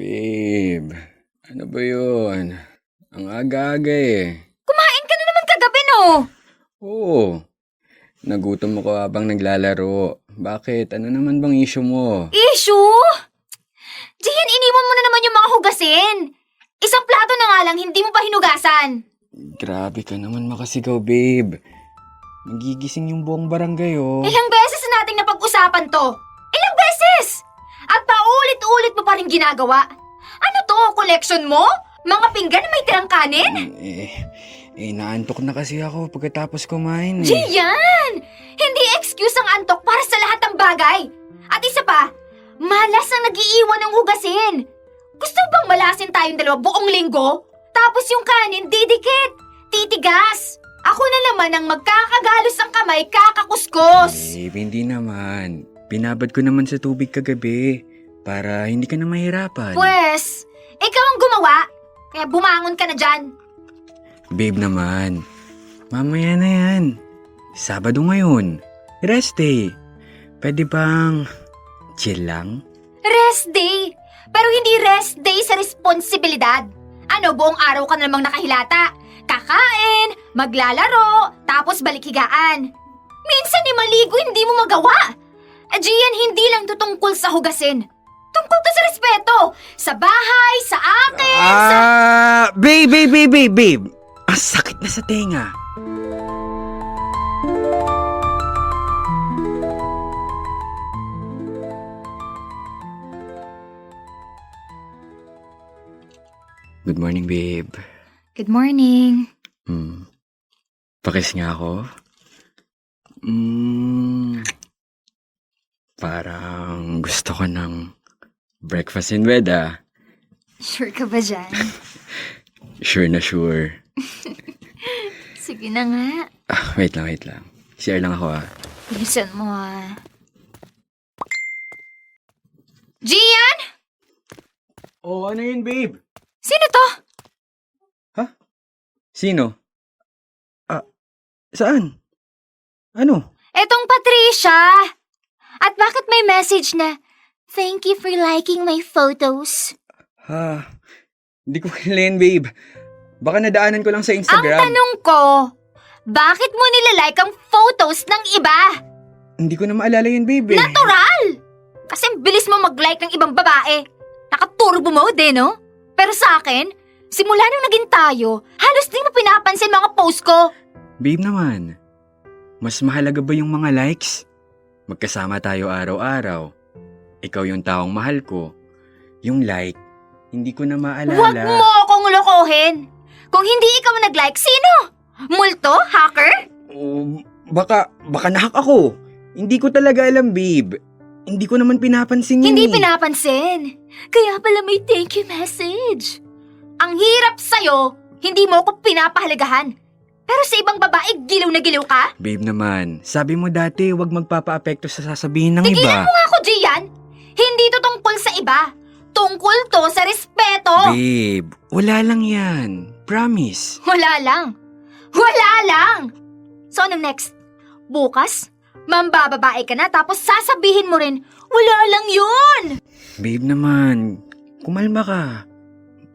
Babe, ano ba yun? Ang aga-aga eh. Kumain ka na naman kagabi, no? Oo, nagutom ako habang naglalaro. Bakit? Ano naman bang issue mo? Issue? Jihan, iniwan mo na naman yung mga hugasin. Isang plato na nga lang, hindi mo pa hinugasan. Grabe ka naman makasigaw, babe. Magigising yung buong barangay oh. Ilang beses na nating napag-usapan to? Ilang beses? At paulit-ulit mo pa rin ginagawa. Ano to, collection mo? Mga pinggan na may tirang kanin? Naantok na kasi ako pagkatapos kumain eh. Jiyan! Hindi excuse ang antok para sa lahat ng bagay. At isa pa, malas ang nag-iiwan ng hugasin. Gusto bang malasin tayong dalawa buong linggo? Tapos yung kanin, didikit, titigas. Ako na naman ang magkakagalos ang kamay, kakakuskos. Babe, hindi naman. Binabad ko naman sa tubig kagabi para hindi ka na mahirapan. Pwes, ikaw ang gumawa, kaya bumangon ka na dyan. Babe naman, mamaya na yan. Sabado ngayon. Rest day. Pwede bang chill lang? Rest day, pero hindi rest day sa responsibilidad. Ano, buong araw ka na namang nakahilata. Kakain, maglalaro, tapos balik higaan. Minsan ni maligo hindi mo magawa. Gian, hindi lang to tungkol sa hugasin. Tungkol to sa respeto. Sa bahay, sa akin, sa... Babe. Ang sakit na sa tenga. Good morning, babe. Good morning. Pakis nga ako. Parang gusto ko ng breakfast in bed ah. Sure ka ba dyan? Sure na sure. Sige na nga. Wait lang. Share lang ako ah. Bilisan mo Gian! Oh, ano yun, babe? Sino to? Sino? Saan? Ano? Etong Patricia! At bakit may message na, "Thank you for liking my photos"? Hindi ko kailan, babe. Baka nadaanan ko lang sa Ang Instagram. tanong ko, bakit mo nilalike ang photos ng iba? Hindi ko na maalala yun, babe. Natural! Kasi ang bilis mo mag-like ng ibang babae. Naka-turbo mode no? Pero sa akin, simula nung naging tayo, halos di mo pinapansin mga post ko. Babe naman, mas mahalaga ba yung mga likes? Magkasama tayo araw-araw. Ikaw yung taong mahal ko. Yung like, hindi ko na maalala. Huwag mo akong lokohin! Kung hindi ikaw nag-like, sino? Multo? Hacker? Baka nahack ako. Hindi ko talaga alam, babe. Hindi ko naman pinapansin yun. Hindi pinapansin. Kaya pala may thank you message. Ang hirap sa'yo, hindi mo ako pinapahalagahan. Pero sa ibang babae, gilaw na gilaw ka? Babe naman, sabi mo dati huwag magpapa-apekto sa sasabihin ng Tigilan iba. mo nga ako, Gian. Hindi to tungkol sa iba. Tungkol to sa respeto. Babe, wala lang yan. Promise. Wala lang. So anong next? Bukas? Mambababae ka na tapos sasabihin mo rin, wala lang yun. Babe naman, kumalma ka.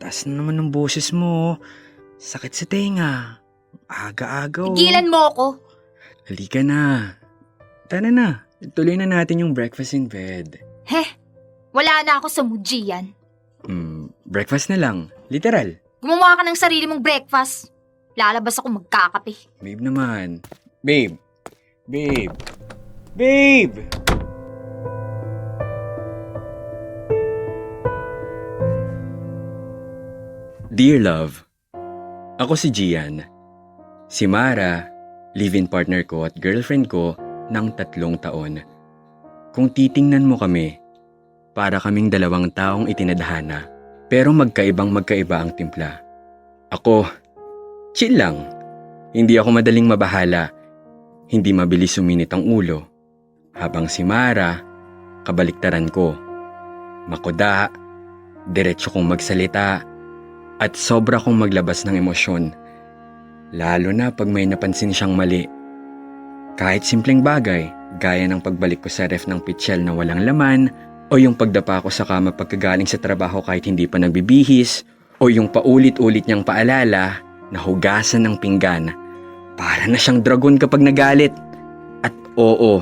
Taas na naman ng boses mo. Sakit sa tenga. Aga-aga. Tigilan mo ako. Halika na. Tara na. Tuloy na natin yung breakfast in bed. Wala na ako sa mood, Gian. Breakfast na lang. Literal. Gumawa ka ng sarili mong breakfast. Lalabas ako magkakape. Babe naman. Babe. Dear love, ako si Gian. Si Mara, live-in partner ko at girlfriend ko ng 3 taon. Kung titingnan mo kami, para kaming dalawang taong itinadhana, pero magkaiba ang timpla. Ako, chill lang. Hindi ako madaling mabahala. Hindi mabilis suminit ang ulo. Habang si Mara, kabaliktaran ko. Makuda, diretso kong magsalita, at sobra kong maglabas ng emosyon. Lalo na pag may napansin siyang mali. Kahit simpleng bagay, gaya ng pagbalik ko sa ref ng pitsyel na walang laman, O yung pagdapa ko sa kama pagkagaling sa trabaho kahit hindi pa nagbibihis, o yung paulit-ulit niyang paalala na hugasan ng pinggan. Para na siyang dragon kapag nagalit. At oo,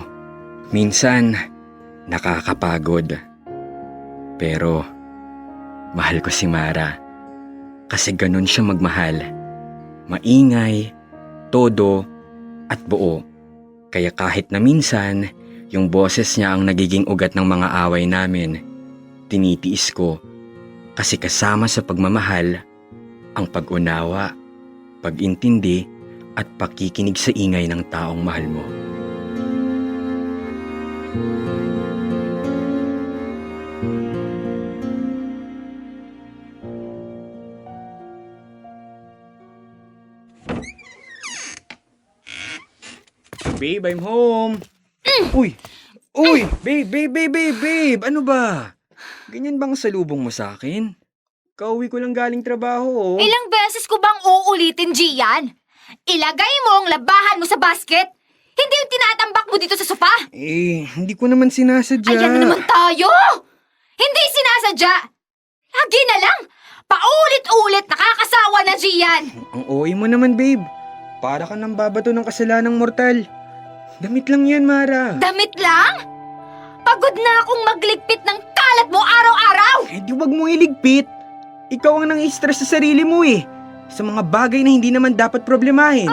minsan nakakapagod. Pero mahal ko si Mara kasi ganun siya magmahal. Maingay, todo, at buo. Kaya kahit na minsan, yung boses niya ang nagiging ugat ng mga away namin, tinitiis ko kasi kasama sa pagmamahal ang pag-unawa, pag-intindi at pakikinig sa ingay ng taong mahal mo. Babe, I'm home. Uy! Uy! Babe! Ano ba? Ganyan bang salubong mo sa akin? Kauwi ko lang galing trabaho, oh. Ilang beses ko bang uulitin, Gian? Ilagay mo ang labahan mo sa basket. Hindi yung tinatambak mo dito sa sofa. Hindi ko naman sinasadya. Ayan na naman tayo! Hindi sinasadya! Lagi na lang! Paulit-ulit nakakasawa na, Gian! Ang OA mo naman, babe. Para ka nang babato ng kasalanang mortal. Damit lang yan, Mara. Damit lang? Pagod na akong magligpit ng kalat mo araw-araw! Di wag mong iligpit. Ikaw ang nang-i-stress sa sarili mo eh. Sa mga bagay na hindi naman dapat problemahin.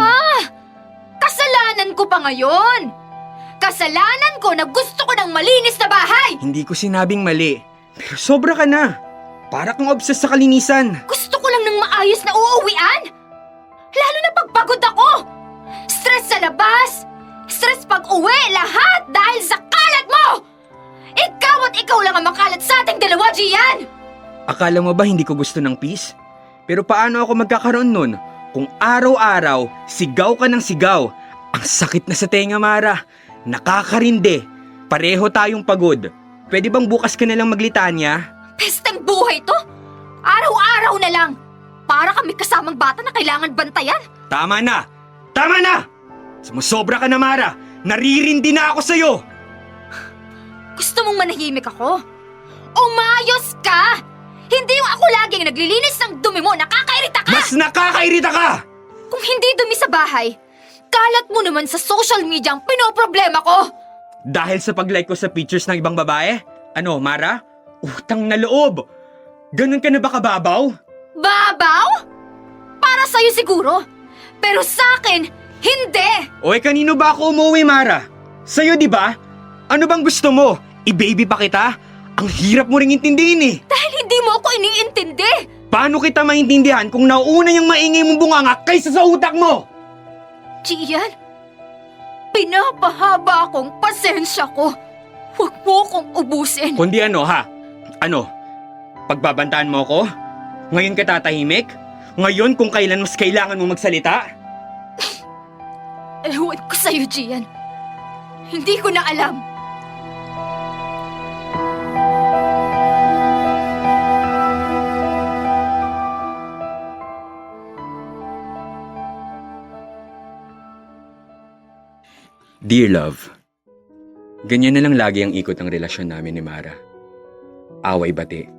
Kasalanan ko pa ngayon! Kasalanan ko na gusto ko ng malinis na bahay! Hindi ko sinabing mali. Pero sobra ka na. Para kang obsessed sa kalinisan. Gusto ko lang ng maayos na uuwian! Lalo na pagpagod ako! Stress sa labas! Stress pag-uwi! Lahat dahil sa kalat mo! Ikaw at ikaw lang ang makalat sa ating dalawa, Gian! Akala mo ba hindi ko gusto ng peace? Pero paano ako magkakaroon nun kung araw-araw sigaw ka ng sigaw? Ang sakit na sa tenga, Mara. Nakakarindi. Pareho tayong pagod. Pwede bang bukas ka na lang maglitanya? Pesteng buhay to! Araw-araw na lang! Para kami kasamang bata na kailangan bantayan! Tama na! Tama na! Sumusobra ka na, Mara! Naririndi na ako sa'yo! Gusto mong manahimik ako? Umayos ka! Hindi yung ako laging naglilinis ng dumi mo, nakakairita ka! Mas nakakairita ka! Kung hindi dumi sa bahay, kalat mo naman sa social media ang pinoproblema ko! Dahil sa pag-like ko sa pictures ng ibang babae? Ano, Mara? Utang na loob! Ganun ka na ba kababaw? Babaw? Para sa'yo siguro. Pero sa akin, hindi! Oy, kanino ba ako umuwi, Mara? Sa'yo, di ba? Ano bang gusto mo? I-baby pa kita? Ang hirap mo ring intindihin eh. Dahil hindi mo ako iniintindi! Paano kita maintindihan kung nauuna yung maingay mong bunganga kaysa sa utak mo? Gian, pinapahaba akong pasensya ko. Huwag mo akong ubusin. Kundi ano, ha? Ano? Pagbabantaan mo ko? Ngayon ka tatahimik? Ngayon kung kailan mas kailangan mo magsalita? Ewan ko sa'yo, Gian. Hindi ko na alam. Dear love, ganyan na lang lagi ang ikot ng relasyon namin ni Mara. Away-bati.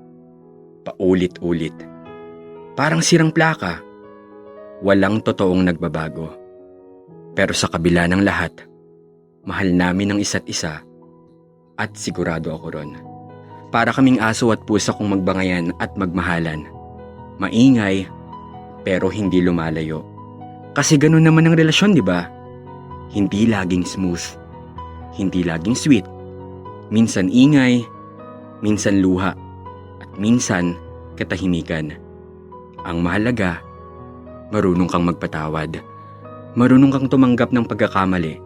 Paulit-ulit. Parang sirang plaka. Walang totoong nagbabago. Pero sa kabila ng lahat, mahal namin ang isa't isa at sigurado ako ron. Para kaming aso at pusa kong magbangayan at magmahalan. Maingay, pero hindi lumalayo. Kasi ganun naman ang relasyon, di ba? Hindi laging smooth. Hindi laging sweet. Minsan ingay, minsan luha, at minsan katahimikan. Ang mahalaga, marunong kang magpatawad. Marunong kang tumanggap ng pagkakamali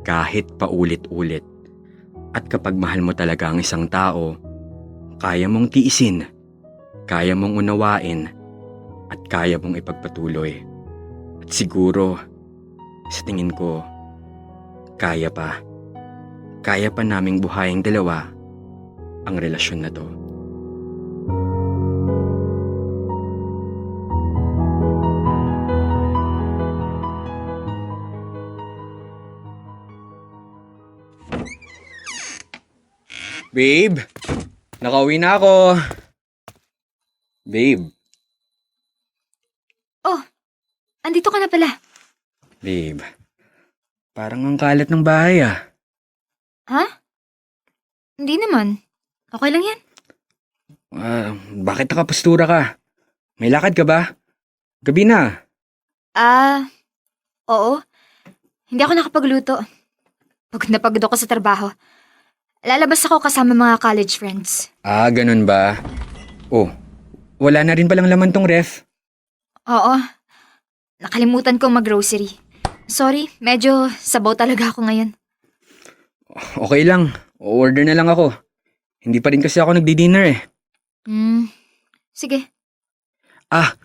kahit paulit-ulit. At kapag mahal mo talaga ang isang tao, kaya mong tiisin, kaya mong unawain, at kaya mong ipagpatuloy. At siguro, sa tingin ko, kaya pa naming buhayang dalawa ang relasyon na to. Babe, Nakauwi na ako. Babe. Oh, andito ka na pala. Babe. Parang ang kalat ng bahay ah. Ha? Hindi naman. Okay lang yan. Bakit nakapastura ka? May lakad ka ba? Gabi na. Oo. Hindi ako nakapagluto. Pagod na pagod ako sa trabaho. Lalabas ako kasama mga college friends. Ganun ba? Oh, wala na rin palang laman tong ref. Oo. Nakalimutan kong mag-grocery. Sorry, medyo sabaw talaga ako ngayon. Okay lang, order na lang ako. Hindi pa rin kasi ako nagdi-dinner eh. Sige.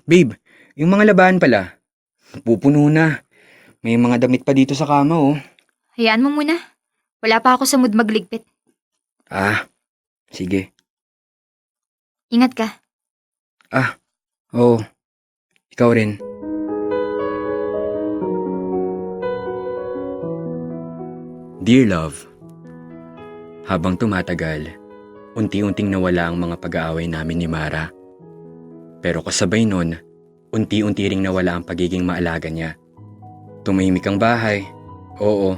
Babe, yung mga labahan pala. Pupuno na. May mga damit pa dito sa kama oh. Hayaan mo muna. Wala pa ako sa mood magligpit. Sige. Ingat ka. Oo. Ikaw rin. Dear Love, habang tumatagal, unti-unting nawala ang mga pag-aaway namin ni Mara. Pero kasabay nun, unti-unti ring nawala ang pagiging maalaga niya. Tumahimik ang bahay, oo,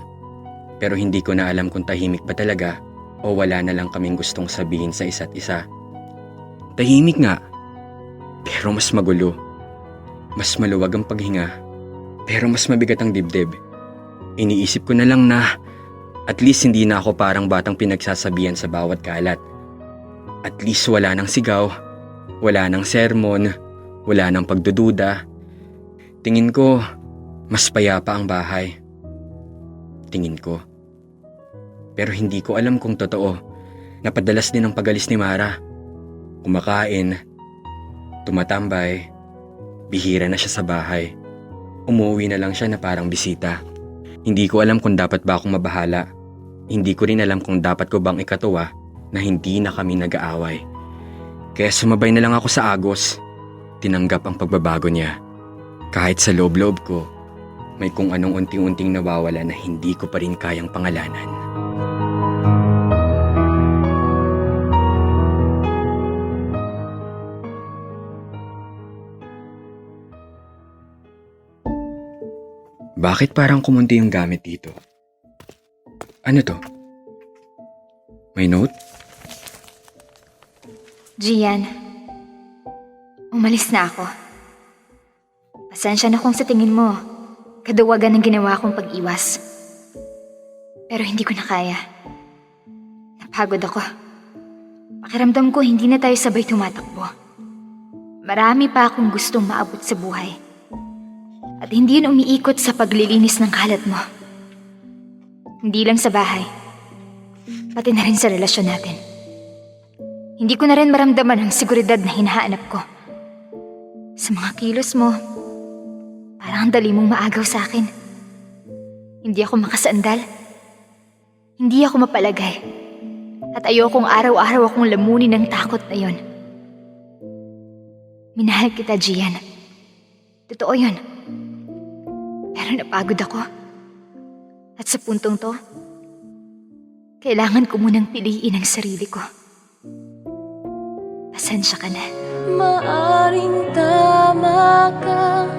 pero hindi ko na alam kung tahimik ba talaga o wala na lang kaming gustong sabihin sa isa't isa. Tahimik nga, pero mas magulo. Mas maluwag ang paghinga, pero mas mabigat ang dibdib. Iniisip ko na lang na at least hindi na ako parang batang pinagsasabihan sa bawat kalat. At least wala nang sigaw, wala nang sermon, wala nang pagdududa. Tingin ko, mas payapa ang bahay. Tingin ko. Pero hindi ko alam kung totoo. Napadalas din ang pagalis ni Mara. Kumakain, tumatambay, bihira na siya sa bahay. Umuwi na lang siya na parang bisita. Hindi ko alam kung dapat ba akong mabahala. Hindi ko rin alam kung dapat ko bang ikatuwa na hindi na kami nag-aaway. Kaya sumabay na lang ako sa agos. Tinanggap ang pagbabago niya. Kahit sa loob-loob ko, may kung anong unting-unting nawawala na hindi ko pa rin kayang pangalanan. Bakit parang kumunti yung gamit dito? Ano to? May note? Gian, umalis na ako. Pasensya na kung sa tingin mo, kaduwagan ang ginawa kong pag-iwas. Pero hindi ko na kaya. Napagod ako. Pakiramdam ko hindi na tayo sabay tumatakbo. Marami pa akong gustong maabot sa buhay. At hindi yun umiikot sa paglilinis ng kalat mo. Hindi lang sa bahay, pati na rin sa relasyon natin. Hindi ko na rin maramdaman ang seguridad na hinahanap ko. Sa mga kilos mo, parang ang dali mong maagaw sa akin. Hindi ako makasandal. Hindi ako mapalagay. At ayokong araw-araw akong lamunin ng takot na yon. Minahal kita, Gian. Totoo yun. Pero napagod ako. At sa puntong to, kailangan ko munang piliin ang sarili ko. Pasensya ka na. Maaring tama ka,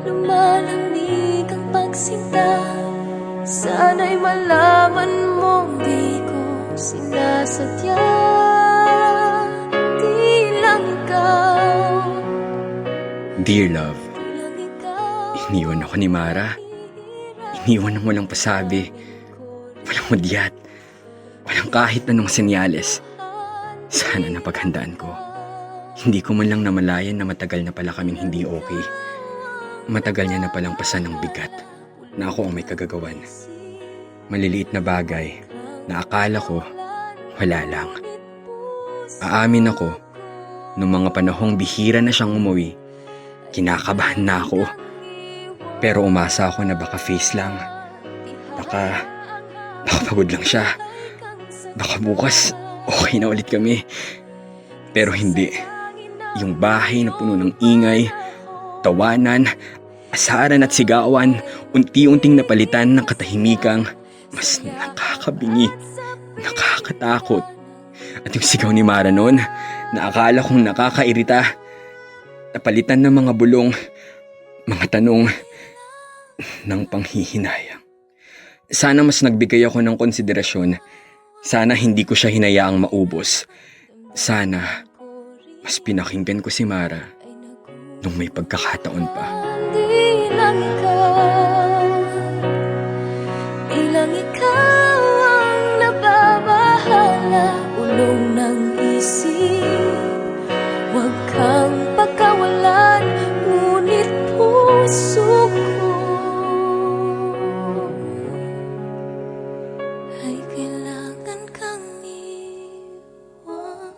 lumalamig ang pagsinta. Sana'y malaman mong di ko sinasadya. Di lang ikaw. Dear Love, iniwan ako ni Mara. Iniwan ng walang pasabi, walang hudyat, walang kahit anong senyales. Sana napaghandaan ko. Hindi ko man lang namalayan na matagal na pala kaming hindi okay. Matagal niya na palang pasan ng bigat na ako ang may kagagawan. Maliliit na bagay na akala ko wala lang. Aamin ako, nung mga panahong bihira na siyang umuwi, kinakabahan na ako. Pero umasa ako na baka face lang. Baka pagod lang siya. Baka bukas okay na ulit kami. Pero hindi. Yung bahay na puno ng ingay, tawanan, asaran at sigawan, unti-unting napalitan ng katahimikang mas nakakabingi, nakakatakot, At yung sigaw ni Mara noon, na akala kong nakakairita. Napalitan ng mga bulong, mga tanong, ng panghihinayang. Sana mas nagbigay ako ng konsiderasyon. Sana hindi ko siya hinayaang maubos. Sana mas pinakinggan ko si Mara nung may pagkakataon pa. Di lang ikaw ang nababahala, ulong ng isip. Huwag kang pagkawalan, ngunit puso ko ay kailangan kang iwan.